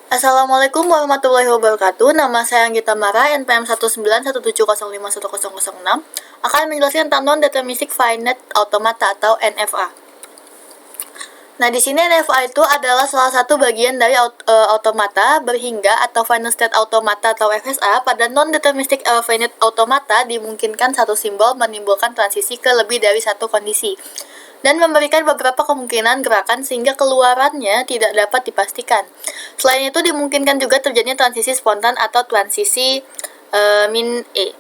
Assalamualaikum warahmatullahi wabarakatuh. Nama saya Anggita Mara, NPM 19170501006, akan menjelaskan tentang non-deterministic finite automata atau NFA. Nah, di sini NFA itu adalah salah satu bagian dari automata berhingga atau final state automata atau FSA. Pada non-deterministic finite automata dimungkinkan satu simbol menimbulkan transisi ke lebih dari satu kondisi dan memberikan beberapa kemungkinan gerakan sehingga keluarannya tidak dapat dipastikan. Selain itu dimungkinkan juga terjadinya transisi spontan atau transisi min E.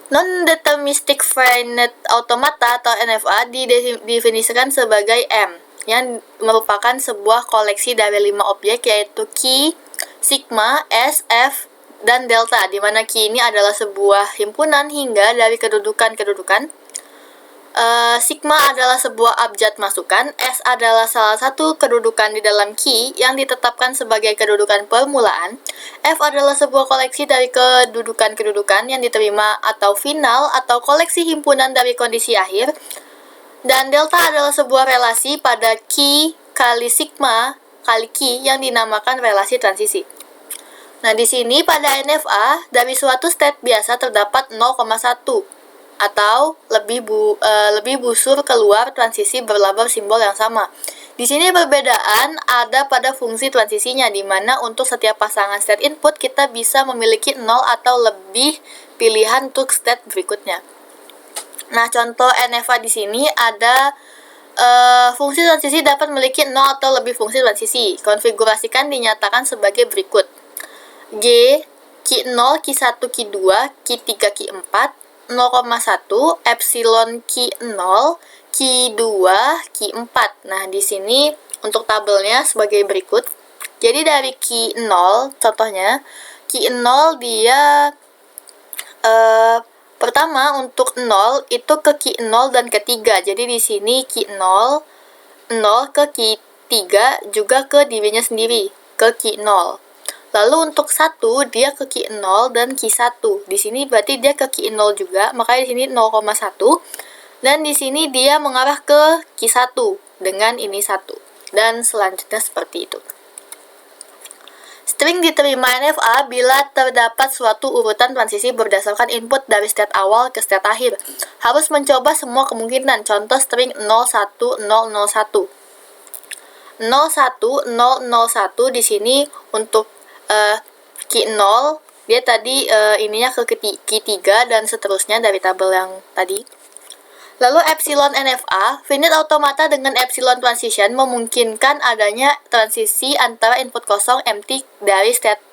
Non-deterministic finite automata atau NFA didefinisikan sebagai M, yang merupakan sebuah koleksi dari 5 objek, yaitu Q, sigma, S, F, dan delta, di mana Q ini adalah sebuah himpunan hingga dari kedudukan-kedudukan. Sigma adalah sebuah abjad masukan, S adalah salah satu kedudukan di dalam Q yang ditetapkan sebagai kedudukan permulaan, F adalah sebuah koleksi dari kedudukan-kedudukan yang diterima atau final atau koleksi himpunan dari kondisi akhir, dan delta adalah sebuah relasi pada Q kali sigma kali Q yang dinamakan relasi transisi. Nah, di sini pada NFA dari suatu state biasa terdapat 0,1 atau lebih busur keluar transisi berlabel simbol yang sama. Di sini perbedaan ada pada fungsi transisinya, di mana untuk setiap pasangan state input kita bisa memiliki 0 atau lebih pilihan untuk state berikutnya. Nah, contoh NFA di sini ada fungsi transisi dapat memiliki 0 atau lebih fungsi transisi. Konfigurasikan dinyatakan sebagai berikut. G, Q0, Q1, Q2, Q3, Q4, 0,1, epsilon Q0, Q2, Q4. Nah, di sini untuk tabelnya sebagai berikut. Jadi dari Q0, contohnya, Q0 dia pertama untuk 0 itu ke Q0 dan ke 3. Jadi di sini Q0, 0 ke Q3 juga ke dirinya sendiri, ke Q0. Lalu untuk 1 dia ke Q0 dan Q1. Di sini berarti dia ke Q0 juga, makanya di sini 0,1. Dan di sini dia mengarah ke Q1 dengan ini 1. Dan selanjutnya seperti itu. String diterima NFA bila terdapat suatu urutan transisi berdasarkan input dari state awal ke state akhir. Harus mencoba semua kemungkinan. Contoh string 01001. 01001 di sini untuk Q0 dia tadi ininya ke Q3 dan seterusnya dari tabel yang tadi. Lalu epsilon NFA, finite automata dengan epsilon transition memungkinkan adanya transisi antara input kosong empty dari state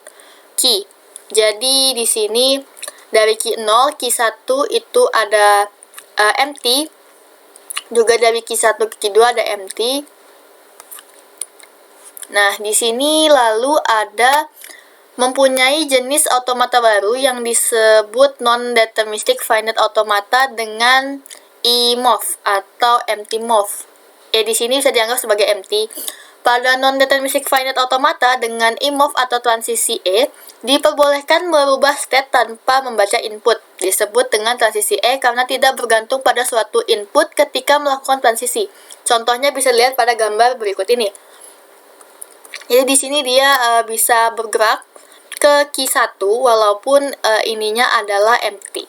Q. Jadi di sini dari Q0, Q1 itu ada empty, juga dari Q1 ke Q2 ada empty. Nah, di sini lalu ada mempunyai jenis automata baru yang disebut non-deterministic finite automata dengan E-morph atau empty morph. Di sini bisa dianggap sebagai empty. Pada non-deterministic finite automata dengan E-morph atau transisi E, diperbolehkan merubah state tanpa membaca input. Disebut dengan transisi E karena tidak bergantung pada suatu input ketika melakukan transisi. Contohnya bisa dilihat pada gambar berikut ini. Jadi di sini dia bisa bergerak ke Q1 walaupun ininya adalah empty.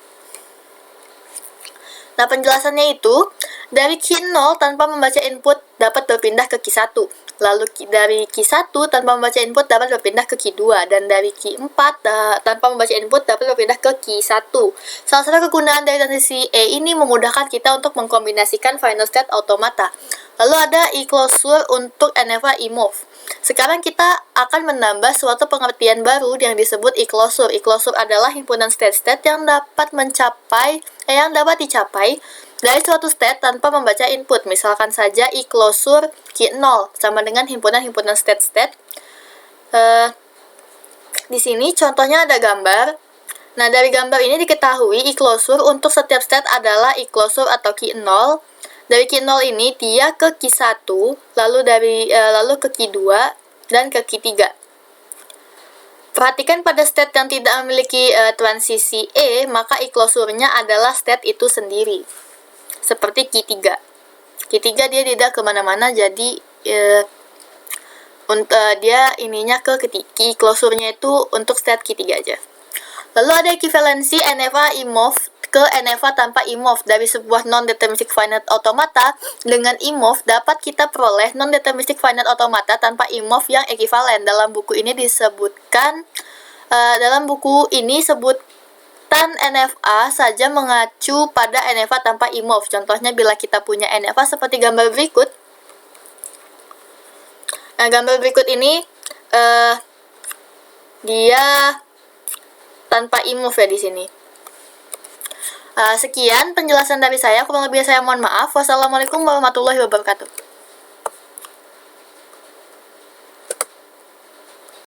Nah, penjelasannya itu dari Q0 tanpa membaca input dapat berpindah ke Q1. Lalu dari Q1 tanpa membaca input dapat berpindah ke Q2, dan dari Q4 tanpa membaca input dapat berpindah ke Q1. Salah satu kegunaan dari transisi E ini memudahkan kita untuk mengkombinasikan final state automata. Lalu ada E-closure untuk NFA E-morph. Sekarang kita akan menambah suatu pengertian baru yang disebut E-closure. E-closure adalah himpunan state-state yang dapat dicapai dari suatu state tanpa membaca input. Misalkan saja E-closure Q0 sama dengan himpunan-himpunan state-state. Di sini contohnya ada gambar. Nah, dari gambar ini diketahui E-closure untuk setiap state adalah E-closure atau Q0. Dari Q0 ini dia ke Q1, lalu ke Q2 dan ke Q3. Perhatikan pada state yang tidak memiliki transisi E, maka E-closure-nya adalah state itu sendiri. Seperti Q3. Q3 dia tidak kemana-mana, jadi dia ininya ke key closure-nya itu untuk state key 3 aja. Lalu ada equivalency NFA imove ke NFA tanpa imove dari sebuah non-deterministic finite automata. Dengan imove dapat kita peroleh non-deterministic finite automata tanpa imove yang ekivalen. Dalam buku ini sebutan NFA saja mengacu pada NFA tanpa imove. Contohnya bila kita punya NFA seperti gambar berikut. Nah, gambar berikut ini dia tanpa imove ya di sini. Sekian penjelasan dari saya, kurang lebih saya mohon maaf. Wassalamualaikum warahmatullahi wabarakatuh.